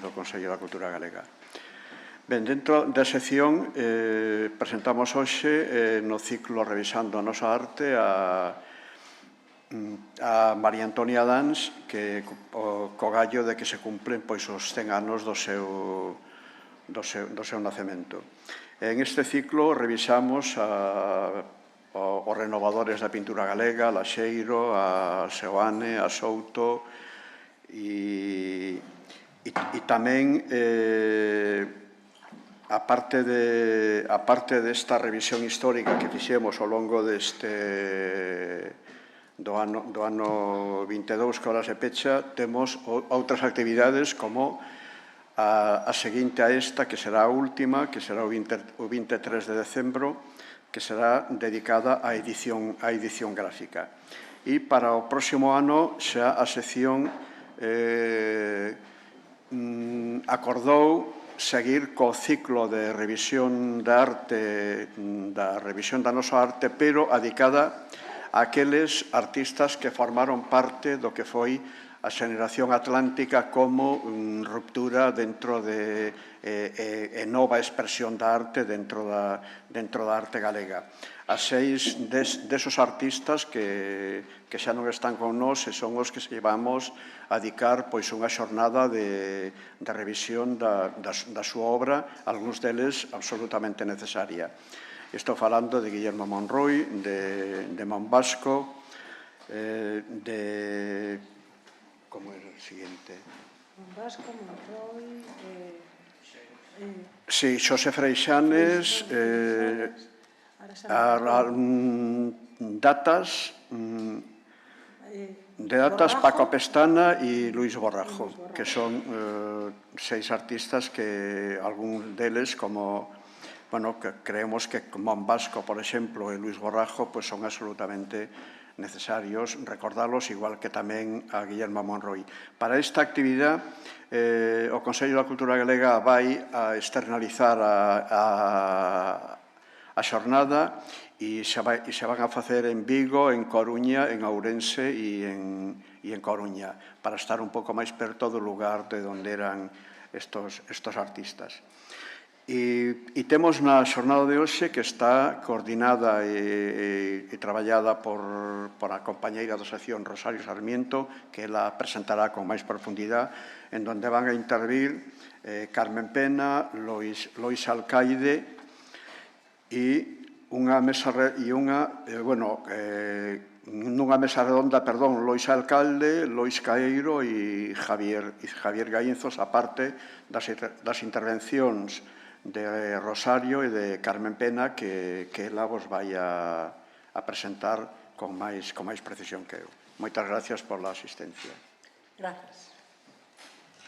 do Consello da Cultura Galega. Ben, dentro da sección presentamos hoxe no ciclo Revisando a nosa arte a María Antonia Dans, que co gallo de que se cumplen os 100 anos do seu nacemento. En este ciclo revisamos os renovadores da pintura galega, a Laxeiro, a Seoane, a Souto e tamén a parte desta revisión histórica que fixemos ao longo do ano 22 que ahora se pecha, temos outras actividades como a seguinte a esta, que será a última, que será o 23 de decembro, que será dedicada á edición gráfica. E para o próximo ano xa a sección acordou seguir co ciclo de revisión da arte, da revisión da nosa arte, pero adicada a aqueles artistas que formaron parte do que foi a xeneración atlántica como ruptura dentro de nova expresión da arte dentro da arte galega. A 6 desos artistas que xa non están con nós e son os que se vamos a dedicar unha xornada de revisión da súa obra, algúns deles absolutamente necesaria. Estou falando de Guillermo Monroy, de Mombasco, de... Como era o siguiente? Mombasco, Monroy... Sí, Xosé Freixanes, Datas, Paco Pestana e Luis Borrajo, que son 6 artistas que algún deles, como, bueno, que creemos que Mombasco, por exemplo, e Luis Borrajo, son absolutamente necesarios recordalos, igual que tamén a Guillermo Monroy. Para esta actividade, o Consello da Cultura Galega vai a externalizar a xornada e se van a facer en Vigo, en Coruña, en Ourense e en Coruña, para estar un pouco máis perto do lugar de onde eran estos artistas. E temos na xornada de hoxe, que está coordinada e traballada por a compañeira da sección Rosario Sarmiento, que ela presentará con máis profundidade, en donde van a intervir Carmen Pena, Lois Alcaide e nunha mesa redonda, Lois Alcalde, Lois Caeiro e Javier Gaínzos, a parte das intervencións de Rosario e de Carmen Pena, que ela vos vai a presentar con máis precisión que eu. Moitas gracias pola asistencia. Gracias.